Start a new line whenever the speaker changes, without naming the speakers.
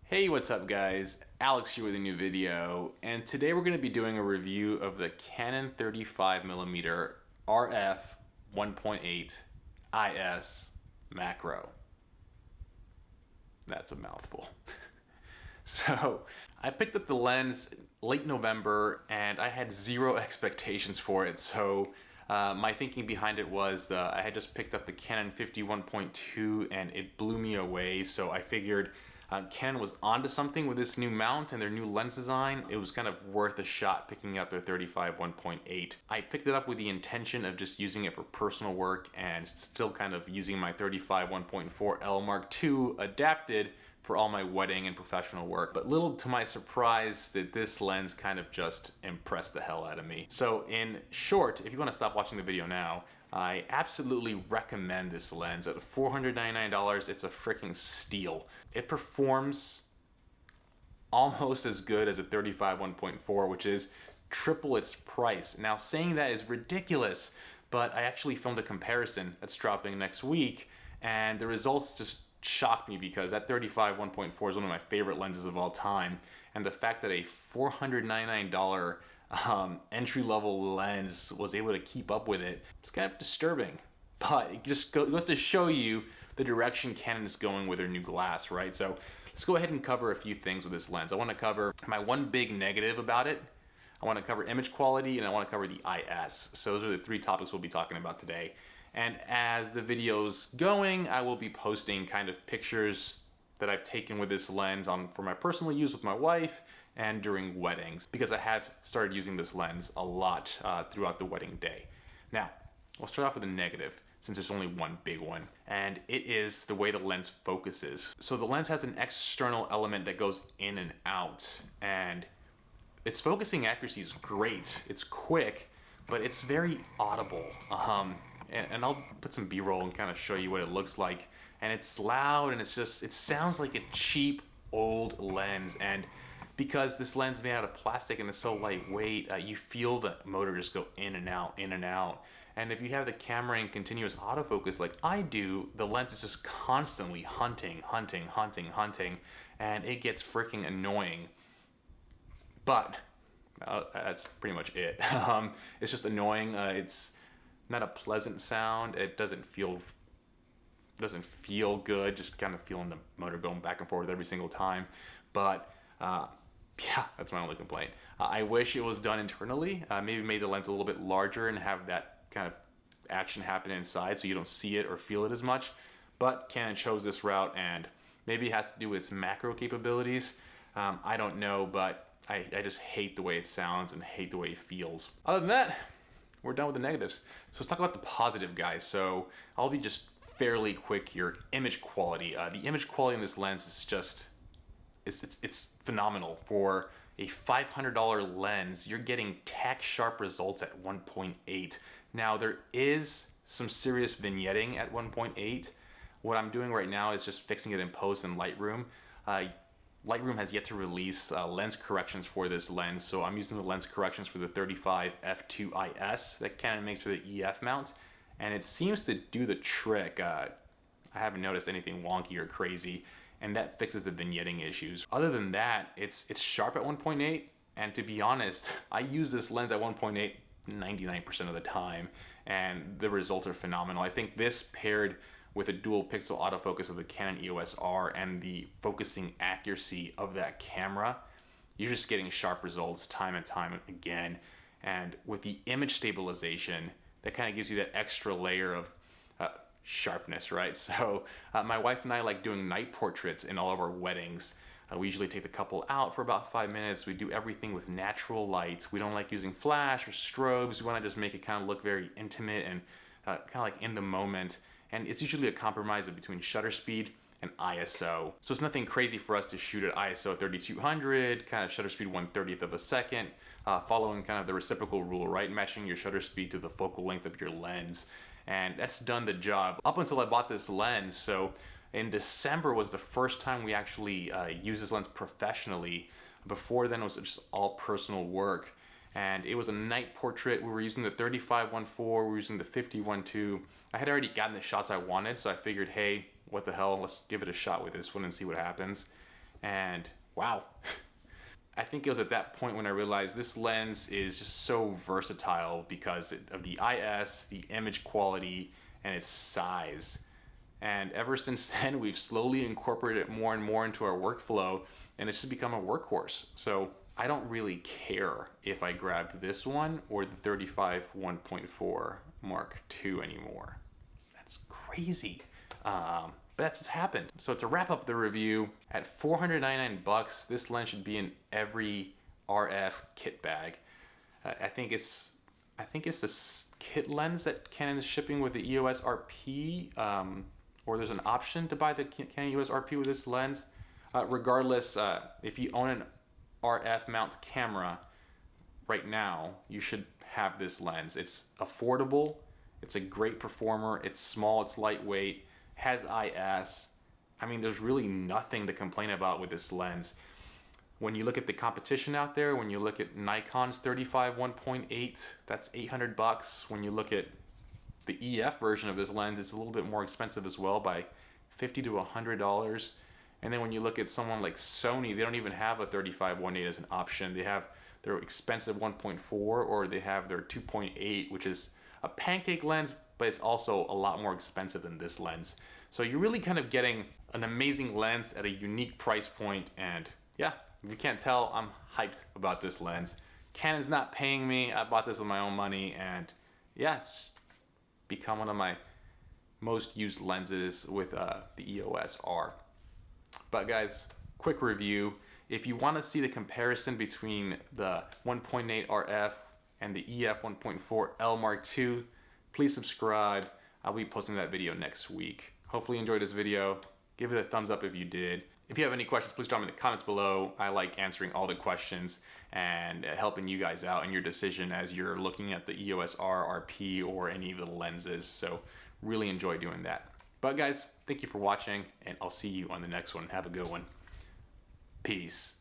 Hey, what's up guys? Alex here with a new video, and today we're going to be doing a review of the Canon 35mm RF 1.8 IS Macro. That's a mouthful. So I picked up the lens late November and I had zero expectations for it. So my thinking behind it was I had just picked up the Canon 51.2 and it blew me away. So I figured Canon was onto something with this new mount and their new lens design. It was kind of worth a shot picking up their 35 1.8. I picked it up with the intention of just using it for personal work and still kind of using my 35 1.4 L Mark II adapted for all my wedding and professional work. But little to my surprise that this lens kind of just impressed the hell out of me. So in short, if you want to stop watching the video now, I absolutely recommend this lens. At $499, it's a freaking steal. It performs almost as good as a 35 1.4, which is triple its price. Now saying that is ridiculous, but I actually filmed a comparison that's dropping next week, and the results just shocked me because that 35 1.4 is one of my favorite lenses of all time, and the fact that a $499 entry-level lens was able to keep up with it, it's kind of disturbing. But it just goes to show you the direction Canon is going with their new glass, right? So let's go ahead and cover a few things with this lens. I want to cover my one big negative about it. I want to cover image quality, and I want to cover the IS. So those are the three topics we'll be talking about today. And as the video's going, I will be posting kind of pictures that I've taken with this lens for my personal use with my wife and during weddings, because I have started using this lens a lot throughout the wedding day. Now, we'll start off with a negative, since there's only one big one, and it is the way the lens focuses. So the lens has an external element that goes in and out, and its focusing accuracy is great. It's quick, but it's very audible. And I'll put some B-roll and kind of show you what it looks like. And it's loud, and it sounds like a cheap old lens. And because this lens is made out of plastic and it's so lightweight, you feel the motor just go in and out, in and out. And if you have the camera in continuous autofocus like I do, the lens is just constantly hunting, and it gets freaking annoying. But that's pretty much it. It's just annoying. It's not a pleasant sound. It doesn't feel good, just kind of feeling the motor going back and forth every single time. But yeah, that's my only complaint. I wish it was done internally. Maybe made the lens a little bit larger and have that kind of action happen inside so you don't see it or feel it as much. But Canon chose this route, and maybe it has to do with its macro capabilities. I don't know, but I just hate the way it sounds and hate the way it feels. Other than that, we're done with the negatives. So let's talk about the positive, guys. So I'll be just fairly quick here. Image quality. The image quality in this lens is just, it's phenomenal. For a $500 lens, you're getting tack sharp results at 1.8. Now there is some serious vignetting at 1.8. What I'm doing right now is just fixing it in post in Lightroom. Lightroom has yet to release lens corrections for this lens, so I'm using the lens corrections for the 35 f2 IS that Canon makes for the EF mount, and it seems to do the trick. I haven't noticed anything wonky or crazy, and that fixes the vignetting issues. Other than that, it's sharp at 1.8, and to be honest, I use this lens at 1.8 99% of the time, and the results are phenomenal. I think this paired with a dual pixel autofocus of the Canon EOS R and the focusing accuracy of that camera, you're just getting sharp results time and time again. And with the image stabilization, that kind of gives you that extra layer of sharpness, right? So my wife and I like doing night portraits in all of our weddings. We usually take the couple out for about 5 minutes. We do everything with natural light. We don't like using flash or strobes. We want to just make it kind of look very intimate and kind of like in the moment. And it's usually a compromise between shutter speed and ISO. So it's nothing crazy for us to shoot at ISO 3200, kind of shutter speed 1/30th of a second, following kind of the reciprocal rule, right? Matching your shutter speed to the focal length of your lens. And that's done the job up until I bought this lens. So in December was the first time we actually used this lens professionally. Before then, it was just all personal work. And it was a night portrait. We were using the 35 1.4, we were using the 50 1.2. I had already gotten the shots I wanted, so I figured, hey, what the hell, let's give it a shot with this one and see what happens. And wow. I think it was at that point when I realized this lens is just so versatile because of the IS, the image quality, and its size. And ever since then, we've slowly incorporated it more and more into our workflow, and it's just become a workhorse. So I don't really care if I grab this one or the 35 1.4 Mark II anymore. That's crazy. But that's what's happened. So to wrap up the review, at $499, this lens should be in every RF kit bag. I think it's this kit lens that Canon is shipping with the EOS RP, or there's an option to buy the Canon EOS RP with this lens. Regardless, if you own an RF mount camera right now, you should have this lens. It's affordable, it's a great performer, it's small, it's lightweight, has IS. I mean, there's really nothing to complain about with this lens. When you look at the competition out there, when you look at Nikon's 35 1.8, that's $800. When you look at the EF version of this lens, it's a little bit more expensive as well by $50 to $100. And then when you look at someone like Sony, they don't even have a 35 1.8 as an option. They have their expensive 1.4, or they have their 2.8, which is a pancake lens, but it's also a lot more expensive than this lens. So you're really kind of getting an amazing lens at a unique price point. And yeah, if you can't tell, I'm hyped about this lens. Canon's not paying me. I bought this with my own money, and yeah, it's become one of my most used lenses with the EOS R. But guys, quick review. If you want to see the comparison between the 1.8 RF and the EF 1.4 L Mark II, please subscribe. I'll be posting that video next week. Hopefully you enjoyed this video. Give it a thumbs up if you did. If you have any questions, please drop them in the comments below. I like answering all the questions and helping you guys out in your decision as you're looking at the EOS R, RP, or any of the lenses. So really enjoy doing that. But guys, thank you for watching, and I'll see you on the next one. Have a good one. Peace.